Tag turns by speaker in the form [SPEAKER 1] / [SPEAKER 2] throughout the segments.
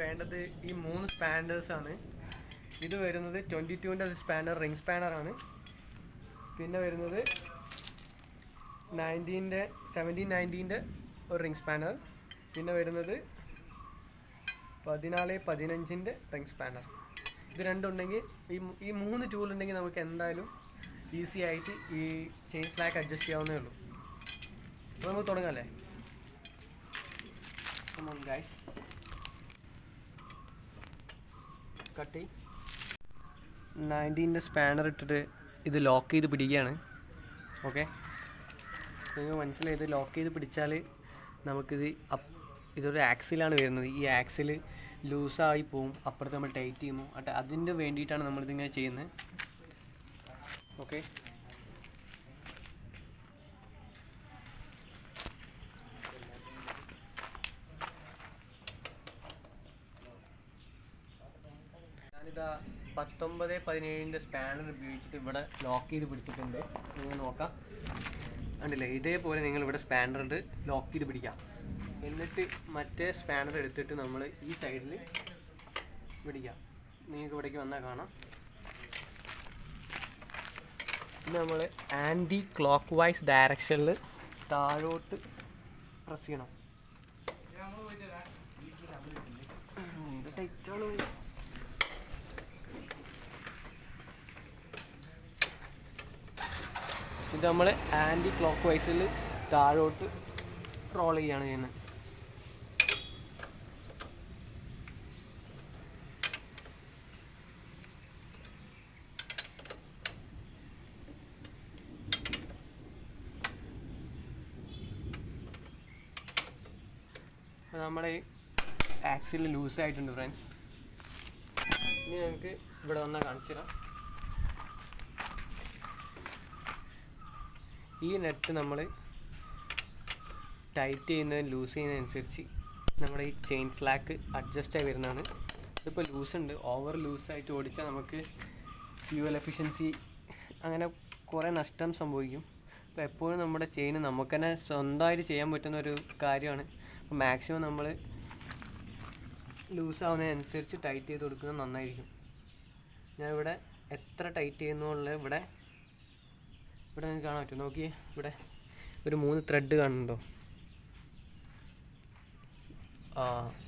[SPEAKER 1] വേണ്ടത് ഈ 3 സ്പാൻഡേഴ്സാണ്. ഇത് വരുന്നത് 22-ൻ്റെ ഒരു സ്പാനർ, റിംഗ് സ്പാനറാണ്. പിന്നെ വരുന്നത് 17-19-ൻ്റെ ഒരു റിംഗ് സ്പാനർ. പിന്നെ വരുന്നത് 14-15-ൻ്റെ റിംഗ് സ്പാനർ. ഇത് രണ്ടുണ്ടെങ്കിൽ ഈ 3 ടൂൾ ഉണ്ടെങ്കിൽ നമുക്ക് എന്തായാലും ഈസി ആയിട്ട് ഈ ചെയിൻ സ്ലാക്ക് അഡ്ജസ്റ്റ് ചെയ്യാവുന്നേ ഉള്ളൂ. അപ്പോൾ നമുക്ക് തുടങ്ങാമല്ലേ? Come on guys. കട്ട് 19-ൻ്റെ സ്പാനർ ഇട്ടിട്ട് ഇത് ലോക്ക് ചെയ്ത് പിടിക്കുകയാണ്. ഓക്കെ, നിങ്ങൾ മനസ്സിലായി. ഇത് ലോക്ക് ചെയ്ത് പിടിച്ചാൽ നമുക്കിത് ഇതൊരു ആക്സിലാണ് വരുന്നത്. ഈ ആക്സിൽ ലൂസായി പോവും, അപ്പുറത്ത് നമ്മൾ ടൈറ്റ് ചെയ്യുന്നു. അതിന് വേണ്ടിയിട്ടാണ് നമ്മളിതിങ്ങനെ ചെയ്യുന്നത്. ഓക്കെ, ഞാനിതാ 19-17-ൻ്റെ സ്പാനർ ഉപയോഗിച്ചിട്ട് ഇവിടെ ലോക്ക് ചെയ്ത് പിടിച്ചിട്ടുണ്ട്. നിങ്ങൾ നോക്കാം, കണ്ടില്ലേ? ഇതേപോലെ നിങ്ങൾ ഇവിടെ സ്പാനർ ഇട്ട് ലോക്ക് ചെയ്ത് പിടിക്കാം. എന്നിട്ട് മറ്റേ സ്പാനർ എടുത്തിട്ട് നമ്മൾ ഈ സൈഡിൽ പിടിക്കാം. നിങ്ങൾക്ക് ഇവിടേക്ക് വന്നാൽ കാണാം. പിന്നെ നമ്മൾ ആൻറ്റി ക്ലോക്ക് വൈസ് ഡയറക്ഷനിൽ താഴോട്ട് പ്രസ് ചെയ്യണം. ഇത് ടൈറ്റാണ്. ഇത് നമ്മൾ ആൻറ്റി ക്ലോക്ക് വൈസിൽ താഴോട്ട് റോൾ ചെയ്യാണ് ചെയ്യുന്നത്. നമ്മുടെ ആക്സിൽ ലൂസായിട്ടുണ്ട് ഫ്രണ്ട്സ്. ഇനി നമുക്ക് ഇവിടെ വന്നാൽ കാണിച്ചു തരാം. ഈ നെറ്റ് നമ്മൾ ടൈറ്റ് ചെയ്യുന്നതിന് ലൂസ് ചെയ്യുന്നതനുസരിച്ച് നമ്മുടെ ഈ ചെയിൻ സ്ലാക്ക് അഡ്ജസ്റ്റായി വരുന്നതാണ്. ഇതിപ്പോൾ ലൂസുണ്ട്. ഓവർ ലൂസായിട്ട് ഓടിച്ചാൽ നമുക്ക് ഫ്യൂവൽ എഫിഷ്യൻസി അങ്ങനെ കുറേ നഷ്ടം സംഭവിക്കും. അപ്പോൾ എപ്പോഴും നമ്മുടെ ചെയിൻ നമുക്ക് തന്നെ സ്വന്തമായിട്ട് ചെയ്യാൻ പറ്റുന്ന ഒരു കാര്യമാണ്. അപ്പോൾ മാക്സിമം നമ്മൾ ലൂസാവുന്നതിനനുസരിച്ച് ടൈറ്റ് ചെയ്ത് കൊടുക്കുന്നത് നന്നായിരിക്കും. ഞാൻ ഇവിടെ എത്ര ടൈറ്റ് ചെയ്യുന്നുള്ളത് ഇവിടെ നിങ്ങൾക്ക് കാണാൻ പറ്റും. നോക്കിയേ, ഇവിടെ ഒരു 3 ത്രെഡ് കാണുന്നുണ്ടോ?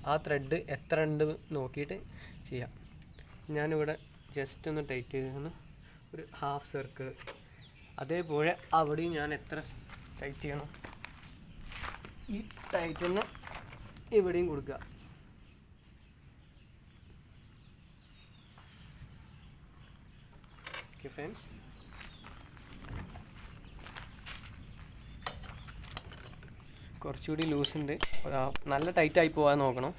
[SPEAKER 1] ആ ത്രെഡ് എത്ര ഉണ്ട് നോക്കിയിട്ട് ചെയ്യാം. ഞാനിവിടെ ജസ്റ്റ് ഒന്ന് ടൈറ്റ് ചെയ്ത് ഒരു ഹാഫ് സർക്കിൾ. അതേപോലെ അവിടെയും ഞാൻ എത്ര ടൈറ്റ് ചെയ്യണം, ഈ ടൈറ്റ് തന്നെ ഇവിടെയും കൊടുക്കുക. ഓക്കെ ഫ്രണ്ട്സ്, കുറച്ചുകൂടി ലൂസ് ഉണ്ട്. നല്ല ടൈറ്റായി പോകാൻ നോക്കണം.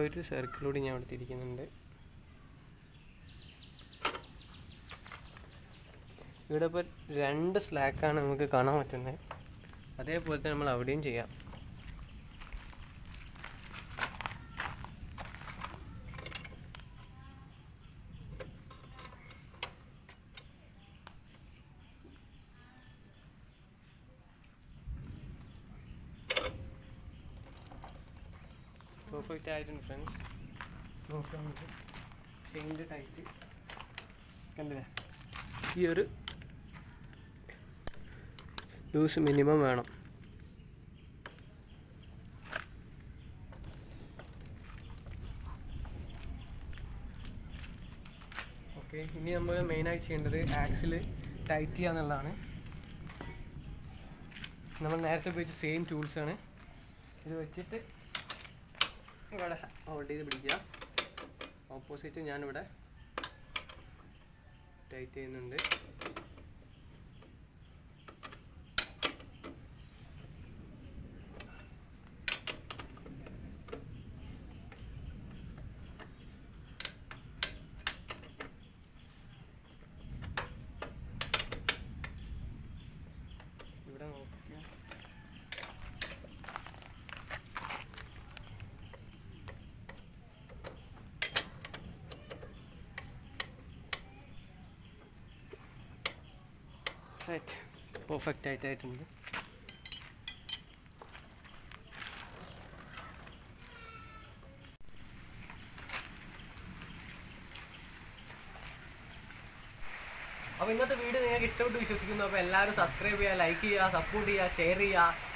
[SPEAKER 1] ഒരു സർക്കിളൂടെ ഞാൻ അവിടെ തിരിക്കുന്നുണ്ട്. ഇവിടെ ഇപ്പോൾ 2 സ്ലാക്കാണ് നമുക്ക് കാണാൻ പറ്റുന്നത്. അതേപോലെ തന്നെ നമ്മൾ അവിടെയും ചെയ്യാം. പെർഫെക്റ്റ് ആയിട്ടുണ്ട് ഫ്രണ്ട്സ്. നോക്കാം നമുക്ക് ചെയിൻ്റെ ടൈറ്റ് കണ്ടില്ലേ? ഈ ഒരു ലൂസ് മിനിമം വേണം. ഓക്കെ, ഇനി നമ്മൾ മെയിനായി ചെയ്യേണ്ടത് ആക്സിൽ ടൈറ്റ് ചെയ്യുക എന്നുള്ളതാണ്. നമ്മൾ നേരത്തെ ഉപയോഗിച്ച സെയിം ടൂൾസാണ്. ഇത് വെച്ചിട്ട് ഇവിടെ ഹോൾഡ് ചെയ്ത് പിടിക്കുക. ഓപ്പോസിറ്റ് ഞാനിവിടെ ടൈറ്റ് ചെയ്യുന്നുണ്ട്. സെറ്റ് പെർഫെക്റ്റ് ആയിട്ടുണ്ട്. അപ്പോൾ ഇന്നത്തെ വീഡിയോ നിങ്ങൾക്ക് ഇഷ്ടപ്പെട്ട് വിശ്വസിക്കുന്നു. അപ്പോൾ എല്ലാവരും സബ്സ്ക്രൈബ് ചെയ്യുക, ലൈക്ക് ചെയ്യുക, സപ്പോർട്ട് ചെയ്യുക, ഷെയർ ചെയ്യുക.